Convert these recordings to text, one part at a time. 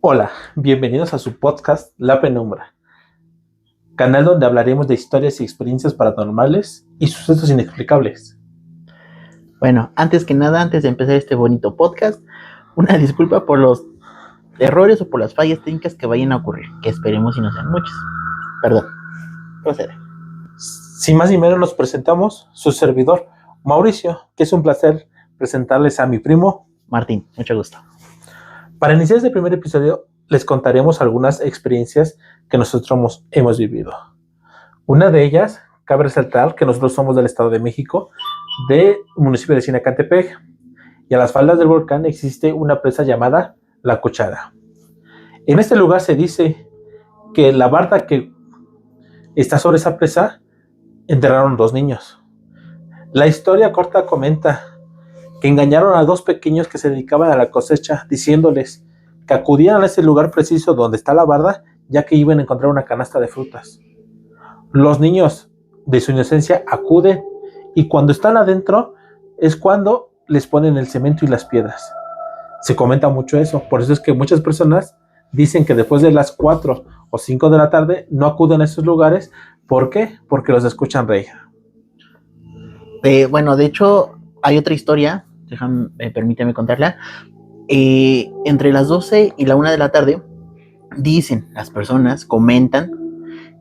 Hola, bienvenidos a su podcast La Penumbra, canal donde hablaremos de historias y experiencias paranormales y sucesos inexplicables. Bueno, antes que nada, antes de empezar este bonito podcast, una disculpa por los errores o por las fallas técnicas que vayan a ocurrir, que esperemos y no sean muchas. Perdón, procede. Sin más ni menos nos presentamos su servidor, Mauricio, que es un placer presentarles a mi primo Martín, mucho gusto. Para iniciar este primer episodio, les contaremos algunas experiencias que nosotros hemos vivido. Una de ellas, cabe resaltar que nosotros somos del Estado de México, del municipio de Sinacantepec, y a las faldas del volcán existe una presa llamada La Cuchara. En este lugar se dice que la barda que está sobre esa presa enterraron 2 niños. La historia corta comenta que engañaron a 2 pequeños que se dedicaban a la cosecha, diciéndoles que acudían a ese lugar preciso donde está la barda, ya que iban a encontrar una canasta de frutas. Los niños, de su inocencia, acuden, y cuando están adentro es cuando les ponen el cemento y las piedras. Se comenta mucho eso, por eso es que muchas personas dicen que después de las 4 o 5 de la tarde no acuden a esos lugares. ¿Por qué? Porque los escuchan reír. Bueno, de hecho, hay otra historia, permíteme contarla. Entre las 12 y la 1 de la tarde, dicen las personas, comentan,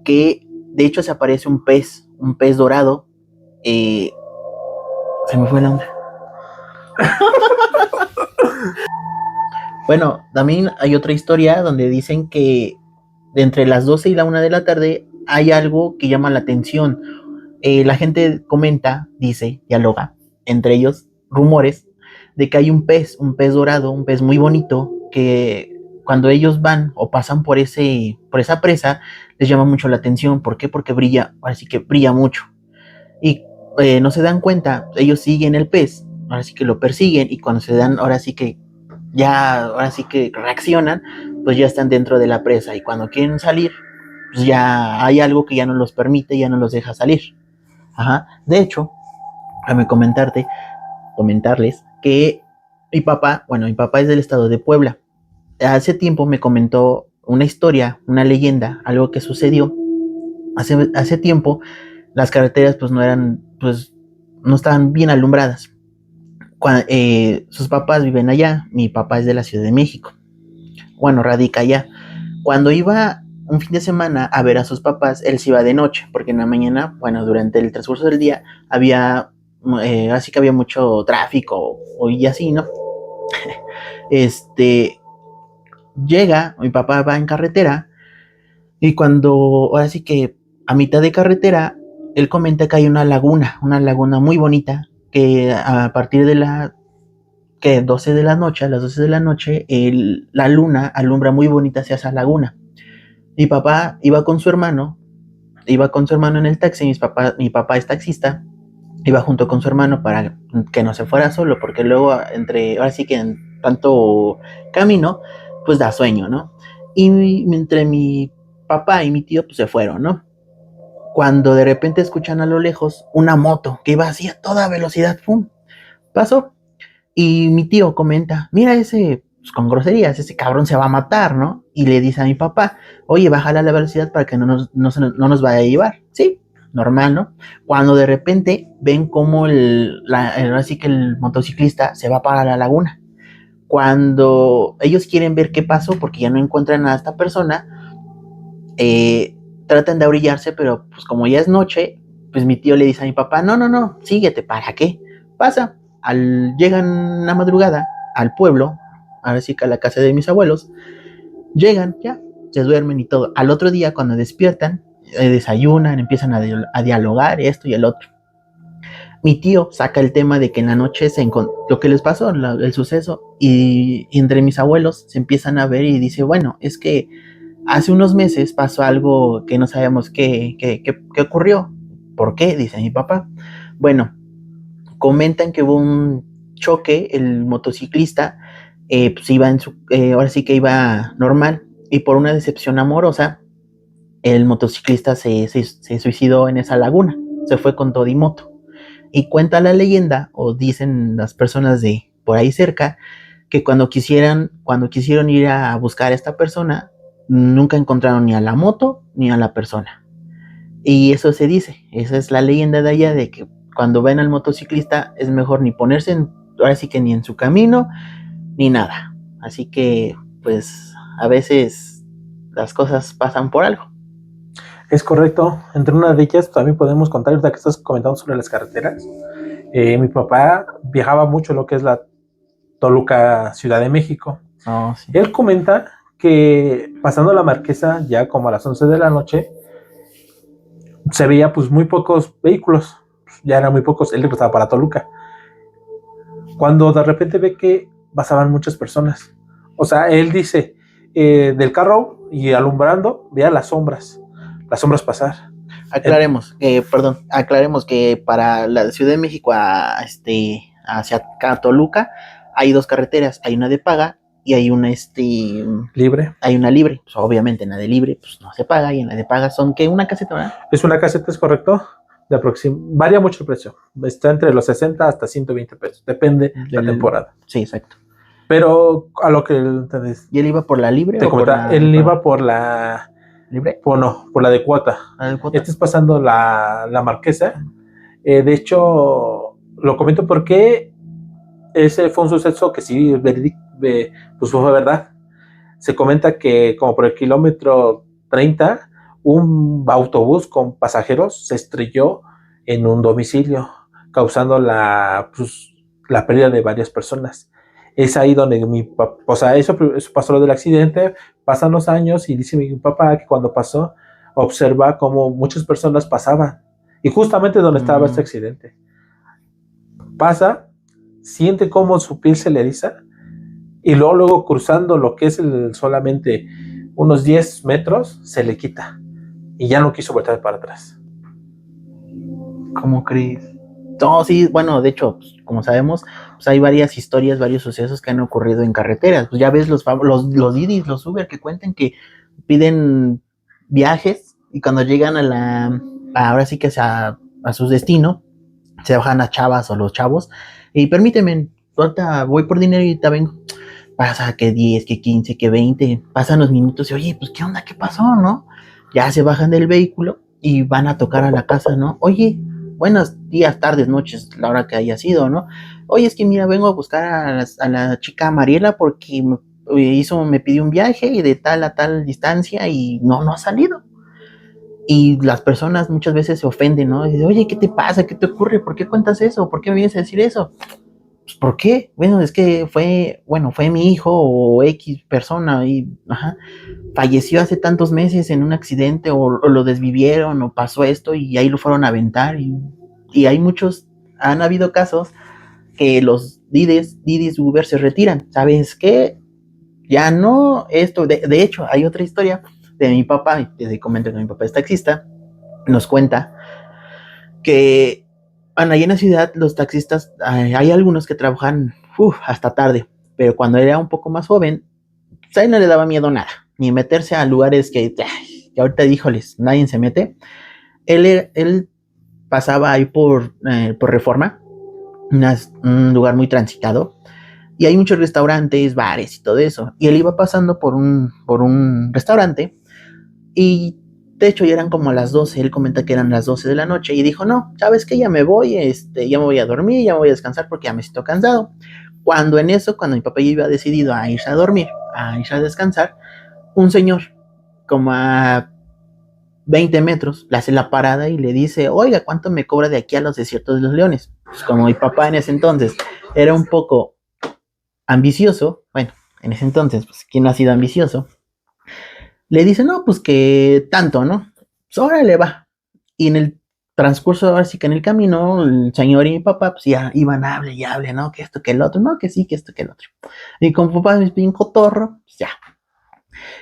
que de hecho se aparece un pez dorado. Se me fue la onda. Bueno, también hay otra historia donde dicen que de entre las 12 y la 1 de la tarde hay algo que llama la atención. La gente comenta, dice, dialoga, entre ellos rumores de que hay un pez dorado, un pez muy bonito, que cuando ellos van o pasan por esa presa, les llama mucho la atención. ¿Por qué? Porque brilla, ahora sí que brilla mucho. Y no se dan cuenta, ellos siguen el pez, ahora sí que lo persiguen, y cuando se dan, ahora sí que reaccionan, pues ya están dentro de la presa, y cuando quieren salir, pues ya hay algo que ya no los permite, ya no los deja salir. Ajá. De hecho, déjame comentarles que mi papá es del estado de Puebla. Hace tiempo me comentó una historia, una leyenda, algo que sucedió. Hace tiempo las carreteras pues no estaban bien alumbradas. Sus papás viven allá, mi papá es de la Ciudad de México. Bueno, radica allá. Cuando iba un fin de semana a ver a sus papás, él se iba de noche, porque en la mañana, durante el transcurso del día, así que había mucho tráfico y así, ¿no? Llega, mi papá va en carretera, y ahora sí que a mitad de carretera, él comenta que hay una laguna muy bonita, que a partir de las 12 de la noche, la luna alumbra muy bonita hacia esa laguna. Mi papá iba con su hermano en el taxi. Mi papá es taxista, iba junto con su hermano para que no se fuera solo, porque luego ahora sí que en tanto camino, pues da sueño, ¿no? Y entre mi papá y mi tío, pues se fueron, ¿no? Cuando de repente escuchan a lo lejos una moto que iba así a toda velocidad, ¡pum! Pasó. Y mi tío comenta, mira pues con groserías, ese cabrón se va a matar, ¿no? Y le dice a mi papá, oye, bájale a la velocidad para que no nos vaya a llevar. Sí, normal, ¿no? Cuando de repente ven cómo así que el motociclista se va para la laguna. Cuando ellos quieren ver qué pasó, porque ya no encuentran a esta persona, tratan de orillarse, pero pues como ya es noche, pues mi tío le dice a mi papá, no, síguete, ¿para qué? Pasa. Llegan la madrugada al pueblo, ahora sí que a la casa de mis abuelos, llegan, ya, se duermen y todo. Al otro día, cuando despiertan, desayunan, empiezan a dialogar esto y el otro. Mi tío saca el tema de que en la noche lo que les pasó, el suceso, y entre mis abuelos se empiezan a ver y dice, bueno, es que hace unos meses pasó algo que no sabemos qué ocurrió. ¿Por qué? Dice mi papá. Bueno, comentan que hubo un choque, el motociclista pues iba ahora sí que iba normal, y por una decepción amorosa, el motociclista se suicidó en esa laguna, se fue con todo y moto. Y cuenta la leyenda, o dicen las personas de por ahí cerca, que cuando quisieron ir a buscar a esta persona, nunca encontraron ni a la moto ni a la persona. Y eso se dice, esa es la leyenda de allá, de que cuando ven al motociclista es mejor ni ponerse ahora sí que ni en su camino, ni nada. Así que, pues, a veces las cosas pasan por algo. Es correcto. Entre una de ellas también podemos contar, ahorita que estás comentando sobre las carreteras. Mi papá viajaba mucho lo que es la Toluca, Ciudad de México. Oh, sí. Él comenta que pasando la Marquesa, ya como a las 11 de la noche, se veía pues muy pocos vehículos, ya eran muy pocos, él estaba para Toluca. Cuando de repente ve que pasaban muchas personas. O sea, él dice, del carro y alumbrando, veía las sombras pasar. Aclaremos que para la Ciudad de México hacia acá, Toluca, hay dos carreteras, hay una de paga y hay una libre. Hay una libre. Pues obviamente en la de libre pues no se paga, y en la de paga son que una caseta, ¿verdad? Es una caseta, es correcto. Varía mucho el precio. Está entre los 60 hasta 120 pesos. Depende de la temporada. Sí, exacto. Pero a lo que ¿Y él iba por la libre? Él iba por la libre. Por la de cuota. Este es pasando la Marquesa. De hecho, lo comento porque ese fue un suceso que sí, pues fue verdad. Se comenta que como por el kilómetro 30, un autobús con pasajeros se estrelló en un domicilio, causando la pérdida de varias personas. Es ahí donde mi papá, o sea, eso pasó lo del accidente, pasan los años y dice mi papá que cuando pasó, observa cómo muchas personas pasaban, y justamente donde estaba este accidente. Pasa, siente cómo su piel se le eriza, y luego cruzando lo que es solamente unos 10 metros, se le quita, y ya no quiso volver para atrás. ¿Cómo crees? No, sí, bueno, de hecho, pues, como sabemos, pues hay varias historias, varios sucesos que han ocurrido en carreteras. Pues ya ves los Didis, los Uber que cuentan que piden viajes y cuando llegan ahora sí que a su destino, se bajan a chavas o los chavos y permíteme, ahorita voy por dinero y te vengo. Pasa que 10, que 15, que 20, pasan los minutos y oye, pues qué onda, qué pasó, ¿no? Ya se bajan del vehículo y van a tocar a la casa, ¿no? Oye, buenos días, tardes, noches, la hora que haya sido, ¿no? Oye, es que mira, vengo a buscar a la chica Mariela porque me pidió un viaje y de tal a tal distancia y no ha salido. Y las personas muchas veces se ofenden, ¿no? Y dicen, oye, ¿qué te pasa? ¿Qué te ocurre? ¿Por qué cuentas eso? ¿Por qué me vienes a decir eso? Pues, ¿por qué? Bueno, es que fue mi hijo o X persona y falleció hace tantos meses en un accidente o lo desvivieron o pasó esto y ahí lo fueron a aventar y hay han habido casos que los Didis Uber se retiran. ¿Sabes qué? Ya no esto, de hecho hay otra historia de mi papá, y te comento que mi papá es taxista, nos cuenta que ahí en la ciudad los taxistas, hay algunos que trabajan hasta tarde, pero cuando era un poco más joven, pues a él no le daba miedo nada, ni meterse a lugares que ahorita, híjoles, nadie se mete. Él pasaba ahí por Reforma, un lugar muy transitado, y hay muchos restaurantes, bares y todo eso, y él iba pasando por un restaurante, y de hecho ya eran como las 12, él comenta que eran las 12 de la noche, y dijo, no, ¿sabes qué? Ya me voy, ya me voy a dormir, ya me voy a descansar porque ya me siento cansado. Cuando mi papá ya iba decidido a irse a dormir, a irse a descansar, un señor, como a 20 metros, le hace la parada y le dice, oiga, ¿cuánto me cobra de aquí a los Desiertos de los Leones? Pues como mi papá en ese entonces era un poco ambicioso, bueno, en ese entonces, pues, ¿quién no ha sido ambicioso? Le dice, no, pues que tanto, ¿no? Pues órale, va. Y en el transcurso, ahora sí que en el camino, el señor y mi papá, pues ya iban, hable y hable, ¿no? Que esto, que el otro, no, que sí, que esto, que el otro. Y como papá es bien cotorro, pues ya.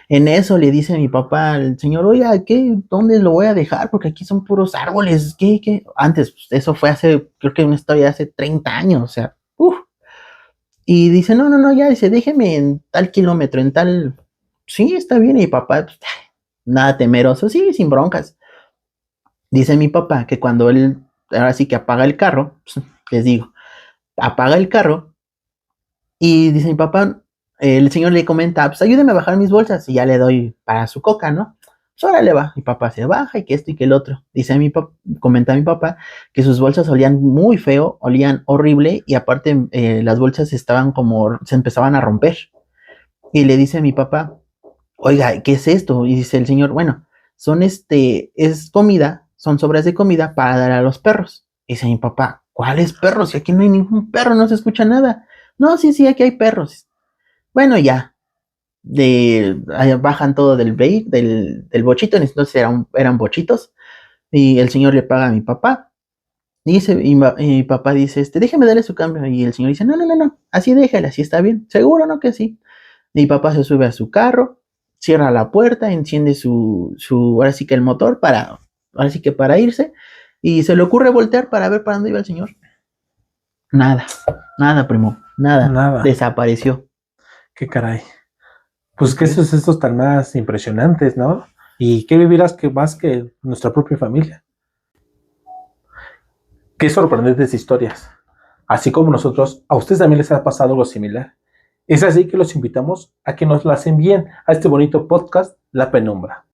En eso le dice mi papá al señor, oiga, ¿dónde lo voy a dejar? Porque aquí son puros árboles, ¿qué? Antes, pues, eso fue creo que una historia de hace 30 años, o sea, Y dice, no, ya, dice, déjeme en tal kilómetro, en tal... Sí, está bien, y mi papá, pues, nada temeroso, sí, sin broncas. Dice mi papá que cuando él, ahora sí que apaga el carro, pues, les digo, apaga el carro, Y dice mi papá, el señor le comenta, pues ayúdeme a bajar mis bolsas y ya le doy para su coca, ¿no? Pues órale va. Mi papá se baja y que esto y que el otro. Dice mi papá, comenta mi papá que sus bolsas olían muy feo, olían horrible y aparte las bolsas estaban como, se empezaban a romper. Y le dice a mi papá, oiga, ¿qué es esto? Y dice el señor, bueno, son es comida, son sobras de comida para dar a los perros. Y dice mi papá, ¿cuáles perros? Si aquí no hay ningún perro, no se escucha nada. No, sí, sí, aquí hay perros. Bueno, ya, bajan todo del bochito, entonces eran bochitos, y el señor le paga a mi papá. Y mi papá dice, déjeme darle su cambio. Y el señor dice, no, no, no, no, así déjale, así está bien. ¿Seguro, no que sí? Mi papá se sube a su carro, cierra la puerta, enciende ahora sí que el motor ahora sí que para irse, y se le ocurre voltear para ver para dónde iba el señor. Nada, nada, primo, nada. Nada. Desapareció. Qué caray. Pues que esos estos tan más impresionantes, ¿no? Y qué vivirás que más que nuestra propia familia. Qué sorprendentes historias. Así como nosotros, a ustedes también les ha pasado algo similar. Es así que los invitamos a que nos las envíen a este bonito podcast, La Penumbra.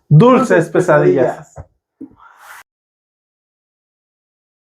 Dulces pesadillas.